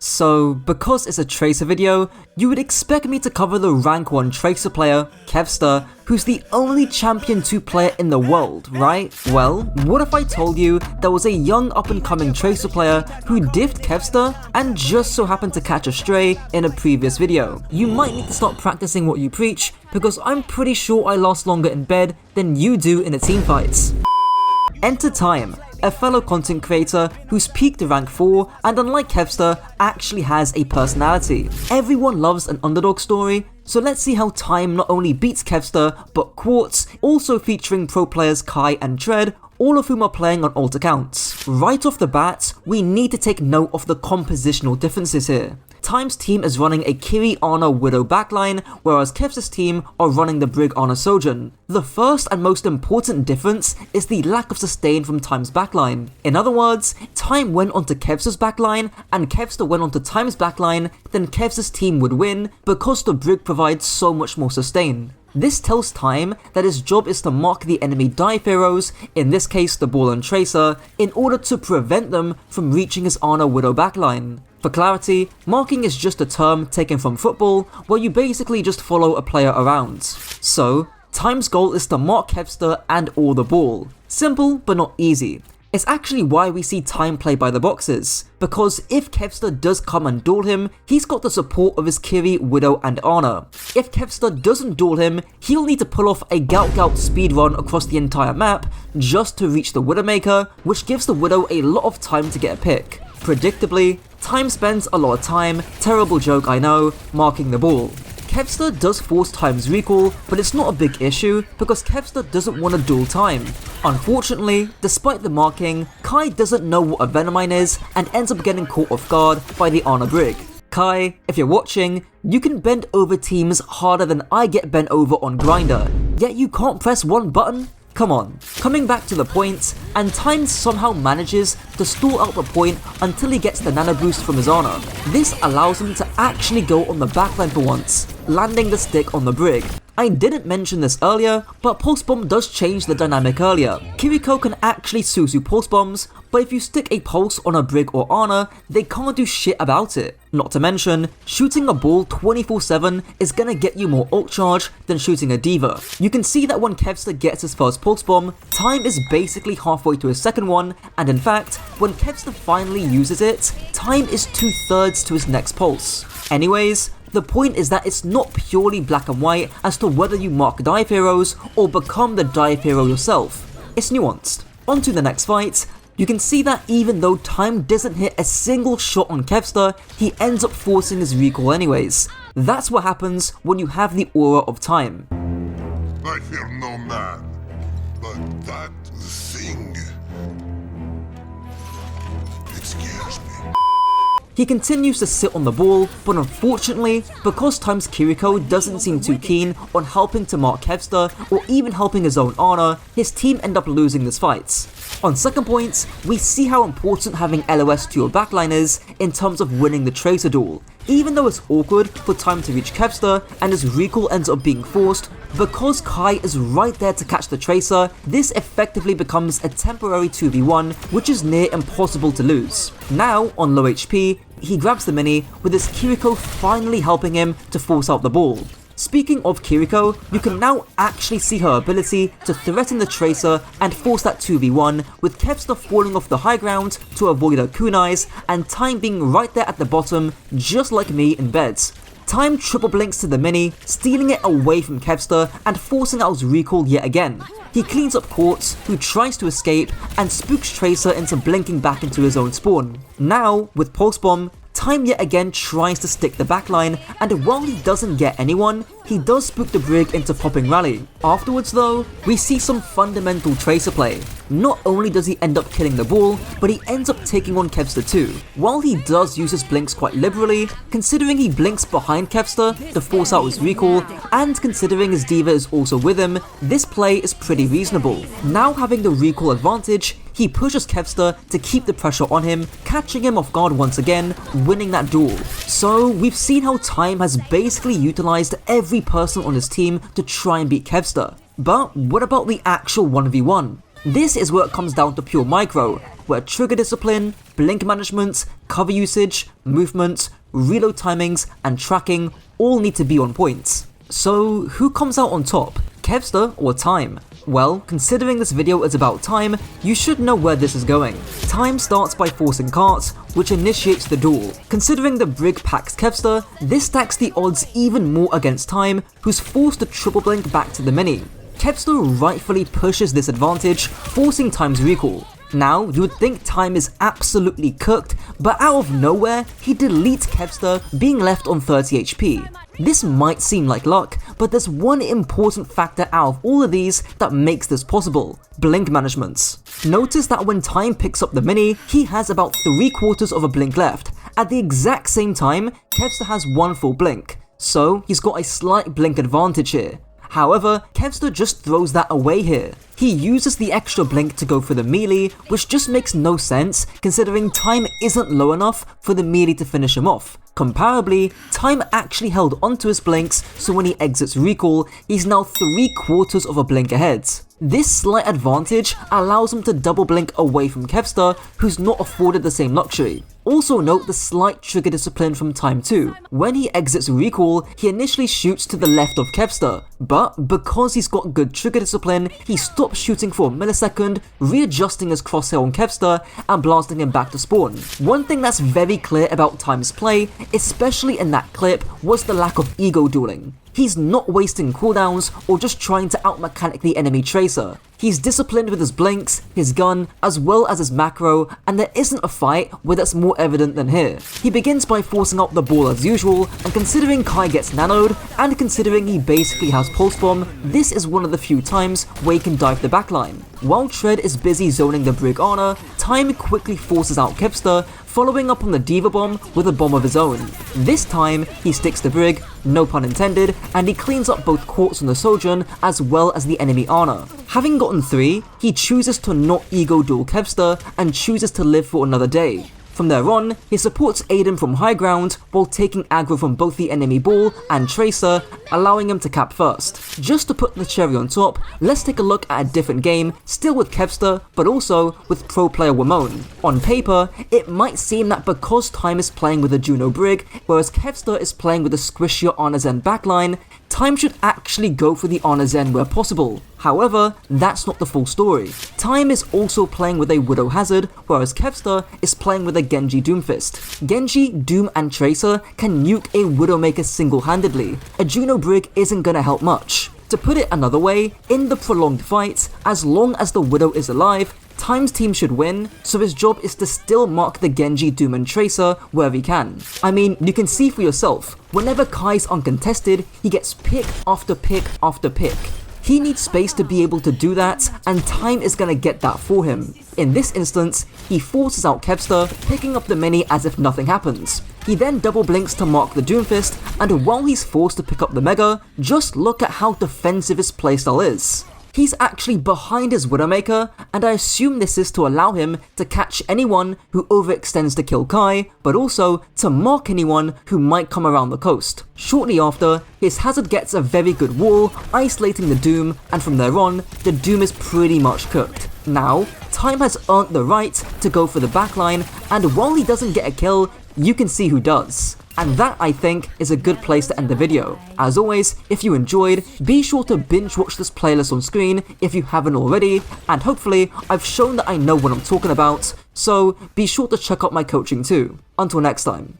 So, because it's a Tracer video, you would expect me to cover the rank 1 Tracer player, Kevster, who's the only champion 2 player in the world, right? Well, what if I told you there was a young up-and-coming Tracer player who diffed Kevster and just so happened to catch a stray in a previous video? You might need to start practicing what you preach, because I'm pretty sure I last longer in bed than you do in the teamfights. Enter Time, a fellow content creator who's peaked to rank 4 and unlike Kevster, actually has a personality. Everyone loves an underdog story, so let's see how Time not only beats Kevster, but Quartz, also featuring pro players Kai and Dread, all of whom are playing on alt accounts. Right off the bat, we need to take note of the compositional differences here. Time's team is running a Kiri Ana Widow backline, whereas Kevster's team are running the Brig Ana Sojourn. The first and most important difference is the lack of sustain from Time's backline. In other words, Time went onto Kevster's backline and Kevster went onto Time's backline, then Kevster's team would win because the Brig provides so much more sustain. This tells Time that his job is to mark the enemy dive heroes, in this case the Ball and Tracer, in order to prevent them from reaching his Ana Widow backline. For clarity, marking is just a term taken from football, where you basically just follow a player around. So, Time's goal is to mark Kevster and or the Ball. Simple, but not easy. It's actually why we see Time play by the boxes, because if Kevster does come and duel him, he's got the support of his Kiri, Widow and Ana. If Kevster doesn't duel him, he'll need to pull off a gout speedrun across the entire map just to reach the Widowmaker, which gives the Widow a lot of time to get a pick. Predictably, Time spends a lot of time, terrible joke I know, marking the Ball. Kevster does force Time's recall, but it's not a big issue because Kevster doesn't want to duel Time. Unfortunately, despite the marking, Kai doesn't know what a Venomine is and ends up getting caught off guard by the Ana Brig. Kai, if you're watching, you can bend over teams harder than I get bent over on Grinder, yet you can't press one button? Come on. Coming back to the point, and Time somehow manages to stall out the point until he gets the nano boost from his Ana. This allows him to actually go on the backline for once, landing the stick on the Brig. I didn't mention this earlier, but Pulse Bomb does change the dynamic earlier. Kiriko can actually Suzu Pulse Bombs, but if you stick a pulse on a Brig or Ana, they can't do shit about it. Not to mention, shooting a ball 24/7 is gonna get you more ult charge than shooting a D.Va. You can see that when Kevster gets his first Pulse Bomb, Time is basically halfway to his second one, and in fact, when Kevster finally uses it, Time is 2/3 to his next pulse. Anyways, the point is that it's not purely black and white as to whether you mark dive heroes or become the dive hero yourself. It's nuanced. On to the next fight. You can see that even though Time doesn't hit a single shot on Kevster, he ends up forcing his recall anyways. That's what happens when you have the aura of Time. I fear no man, but that thing, it scares me. He continues to sit on the ball, but unfortunately, because Time's Kiriko doesn't seem too keen on helping to mark Kevster or even helping his own Ana, his team end up losing this fight. On second point, we see how important having LOS to your backline is in terms of winning the Tracer duel. Even though it's awkward for Time to reach Kevster and his recall ends up being forced, because Kai is right there to catch the Tracer, this effectively becomes a temporary 2v1, which is near impossible to lose. Now, on low HP, he grabs the mini, with his Kiriko finally helping him to force out the ball. Speaking of Kiriko, you can now actually see her ability to threaten the Tracer and force that 2v1, with Kevster falling off the high ground to avoid her kunais, and Time being right there at the bottom, just like me in bed. Time triple blinks to the mini, stealing it away from Kevster and forcing out his recall yet again. He cleans up Quartz, who tries to escape, and spooks Tracer into blinking back into his own spawn. Now, with Pulse Bomb, Time yet again tries to stick the backline, and while he doesn't get anyone, he does spook the Brig into popping Rally. Afterwards though, we see some fundamental Tracer play. Not only does he end up killing the Ball, but he ends up taking on Kevster too. While he does use his blinks quite liberally, considering he blinks behind Kevster to force out his recall, and considering his D.Va is also with him, this play is pretty reasonable. Now having the recall advantage, he pushes Kevster to keep the pressure on him, catching him off guard once again, winning that duel. So we've seen how Time has basically utilized every person on his team to try and beat Kevster. But what about the actual 1v1? This is where it comes down to pure micro. where trigger discipline, blink management, cover usage, movement, reload timings, and tracking all need to be on point. So who comes out on top, Kevster or Time? Well, considering this video is about Time, you should know where this is going. Time starts by forcing carts, which initiates the duel. Considering the Brig packs Kevster, this stacks the odds even more against Time, who's forced to triple blink back to the mini. Kevster rightfully pushes this advantage, forcing Time's recall. Now, you would think Time is absolutely cooked, but out of nowhere, he deletes Kevster, being left on 30 HP. This might seem like luck, but there's one important factor out of all of these that makes this possible: blink management. Notice that when Time picks up the mini, he has about 3/4 of a blink left. At the exact same time, Kevster has 1 full blink, so he's got a slight blink advantage here. However, Kevster just throws that away here. He uses the extra blink to go for the melee, which just makes no sense considering Time isn't low enough for the melee to finish him off. Comparably, Time actually held onto his blinks, so when he exits recall, he's now 3/4 of a blink ahead. This slight advantage allows him to double blink away from Kevster, who's not afforded the same luxury. Also note the slight trigger discipline from Time too. When he exits recall, he initially shoots to the left of Kevster, but because he's got good trigger discipline, he stops shooting for a millisecond, readjusting his crosshair on Kevster and blasting him back to spawn. One thing that's very clear about Time's play, especially in that clip, was the lack of ego dueling. He's not wasting cooldowns or just trying to out-mechanic the enemy tracer. He's disciplined with his blinks, his gun, as well as his macro, and there isn't a fight where that's more evident than here. He begins by forcing out the ball as usual, and considering Kai gets nanoed, and considering he basically has pulse bomb, this is one of the few times where he can dive the backline. While Tread is busy zoning the Brig Honor, Time quickly forces out Kevster, following up on the Diva Bomb with a bomb of his own. This time, he sticks the Brig, no pun intended, and he cleans up both quartz on the Sojourn as well as the enemy Honor. Having gotten 3, he chooses to not ego duel Kevster and chooses to live for another day. From there on, he supports Aiden from high ground while taking aggro from both the enemy ball and tracer, allowing him to cap first. Just to put the cherry on top, let's take a look at a different game, still with Kevster, but also with pro player Wamone. On paper, it might seem that because Time is playing with a Juno Brig, whereas Kevster is playing with a squishier Honor Zen backline, Time should actually go for the Honor Zen where possible. However, that's not the full story. Time is also playing with a Widow Hazard, whereas Kevster is playing with a Genji Doomfist. Genji, Doom, and Tracer can nuke a Widowmaker single-handedly. A Juno Brig isn't gonna help much. To put it another way, in the prolonged fight, as long as the Widow is alive, Time's team should win, so his job is to still mark the Genji, Doom, and Tracer wherever he can. I mean, you can see for yourself, whenever Kai's uncontested, he gets pick after pick after pick. He needs space to be able to do that, and Time is gonna get that for him. In this instance, he forces out Kevster, picking up the mini as if nothing happens. He then double blinks to mark the Doomfist, and while he's forced to pick up the Mega, just look at how defensive his playstyle is. He's actually behind his Widowmaker, and I assume this is to allow him to catch anyone who overextends to kill Kai, but also to mark anyone who might come around the coast. Shortly after, his Hazard gets a very good wall, isolating the Doom, and from there on, the Doom is pretty much cooked. Now, Time has earned the right to go for the backline, and while he doesn't get a kill, you can see who does. And that, I think, is a good place to end the video. As always, if you enjoyed, be sure to binge watch this playlist on screen if you haven't already, and hopefully I've shown that I know what I'm talking about, so be sure to check out my coaching too. Until next time.